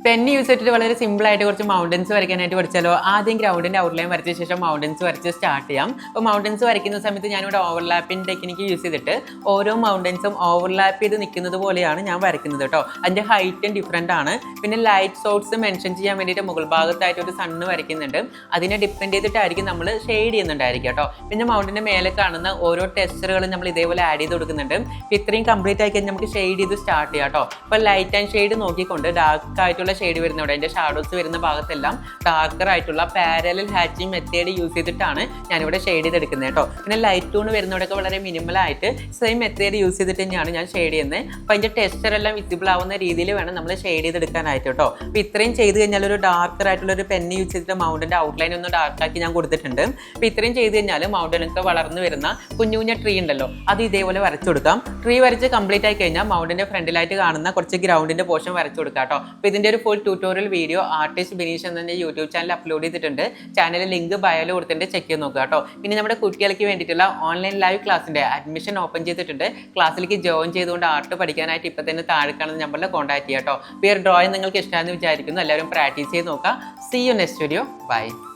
Pen use ചെയ്തിട്ട് വളരെ simple ആയിട്ട് കുറച്ച് മൗണ്ടൻസ് വരയ്ക്കാനായിട്ട് പഠിച്ചാലോ. ആദ്യം ഗ്രൗണ്ടിൻ്റെ ഔട്ട്ലൈൻ വരച്ച ശേഷം മൗണ്ടൻസ് വരച്ച് സ്റ്റാർട്ട് ചെയ്യാം. അപ്പോൾ മൗണ്ടൻസ് വരയ്ക്കുന്ന സമയത്ത് ഞാനിവിടെ ഓവർലാപ്പിംഗ് ടെക്നിക്ക് യൂസ് ചെയ്തിട്ട് ഓരോ മൗണ്ടൻസും ഓവർലാപ്പ് ചെയ്ത് നിൽക്കുന്നത് പോലെയാണ് ഞാൻ വരയ്ക്കുന്നത് കേട്ടോ. അതിൻ്റെ ഹൈറ്റും ഡിഫറൻ്റ് ആണ്. പിന്നെ ലൈറ്റ് സോഴ്സ് മെൻഷൻ ചെയ്യാൻ വേണ്ടിയിട്ട് മുകൾ ഭാഗത്തായിട്ട് ഒരു സണ്ണ് വരയ്ക്കുന്നുണ്ട്. അതിനെ ഡിപ്പെൻഡ് ചെയ്തിട്ടായിരിക്കും നമ്മൾ ഷെയ്ഡ് ചെയ്യുന്നുണ്ടായിരിക്കും കേട്ടോ. പിന്നെ മൗണ്ടിൻ്റെ മേലെ കാണുന്ന ഓരോ ടെക്സ്ചറുകളും നമ്മൾ ഇതേപോലെ ആഡ് ചെയ്ത് കൊടുക്കുന്നുണ്ട്. ഇത്രയും കംപ്ലീറ്റ് ആയി കഴിഞ്ഞാൽ നമുക്ക് ഷെയ്ഡ് ചെയ്ത് സ്റ്റാർട്ട് ചെയ്യാം കേട്ടോ. അപ്പോൾ ലൈറ്റ് ആൻഡ് ഷെയ്ഡ് നോക്കിക്കൊണ്ട് ഡാർക്ക് ആയിട്ടുള്ള ഷെയ്ഡ് വരുന്നവിടെ അതിൻ്റെ ഷാഡോസ് വരുന്ന ഭാഗത്തെല്ലാം ഡാർക്കർ ആയിട്ടുള്ള പാരലൽ ഹാച്ചിങ് മെത്തേഡ് യൂസ് ചെയ്തിട്ടാണ് ഞാനിവിടെ ഷെയ്ഡ് ചെയ്തെടുക്കുന്നത് കേട്ടോ. പിന്നെ ലൈറ്റ് ടൂൺ വരുന്നവിടെയൊക്കെ വളരെ മിനിമലായിട്ട് സെയിം മെത്തേഡ് യൂസ് ചെയ്തിട്ട് തന്നെയാണ് ഞാൻ ഷെയ്ഡ് ചെയ്യുന്നത്. അപ്പോൾ അതിൻ്റെ ടെക്സ്ചർ എല്ലാം വിസിബിൾ ആവുന്ന രീതിയിൽ വേണം നമ്മൾ ഷെയ്ഡ് ചെയ്തെടുക്കാനായിട്ട് കേട്ടോ. അപ്പോൾ ഇത്രയും ചെയ്ത് കഴിഞ്ഞാൽ ഒരു ഡാർക്കർ ആയിട്ടുള്ള ഒരു പെന്ന് യൂസ് ചെയ്തിട്ട് മൗണ്ടിൻ്റെ ഔട്ട്ലൈൻ ഒന്ന് ഡാർക്കാക്കി ഞാൻ കൊടുത്തിട്ടുണ്ട്. അപ്പോൾ ഇത്രയും ചെയ്ത് കഴിഞ്ഞാൽ മൗണ്ടിനൊക്കെ വളർന്നു വരുന്ന കുഞ്ഞു കുഞ്ഞ ട്രീ ഉണ്ടല്ലോ, അത് ഇതേപോലെ വരച്ചു കൊടുക്കാം. ട്രീ വരച്ച് കംപ്ലീറ്റ് ആയി കഴിഞ്ഞാൽ മൗണ്ടിൻ്റെ ഫ്രണ്ടിലായിട്ട് കാണുന്ന കുറച്ച് ഗ്രൗണ്ടിൻ്റെ പോർഷൻ വരച്ചു കൊടുക്കാം കേട്ടോ. അപ്പോൾ ഇതിൻ്റെ ഒരു full tutorial video artist Bineesh എന്നെ യൂട്യൂബ് ചാനൽ അപ്ലോഡ് ചെയ്തിട്ടുണ്ട്. ചാനലിൽ ലിങ്ക് ബയോയിൽ കൊടുത്തിട്ട് ചെക്ക് ചെയ്ത് നോക്കുക കേട്ടോ. പിന്നെ നമ്മുടെ കുട്ടികൾക്ക് വേണ്ടിയിട്ടുള്ള ഓൺലൈൻ ലൈവ് ക്ലാസ്സിൻ്റെ അഡ്മിഷൻ ഓപ്പൺ ചെയ്തിട്ടുണ്ട്. ക്ലാസ്സിലേക്ക് ജോയിൻ ചെയ്തുകൊണ്ട് ആർട്ട് പഠിക്കാനായിട്ട് ഇപ്പോൾ തന്നെ താഴെ കാണുന്ന നമ്പറിൽ കോൺടാക്ട് ചെയ്യാം കേട്ടോ. അപ്പോൾ ഈ ഡ്രോയിങ് നിങ്ങൾക്ക് ഇഷ്ടമാണെന്ന് വിചാരിക്കുന്നു. എല്ലാവരും പ്രാക്ടീസ് ചെയ്ത് നോക്കുക. See you next video. By.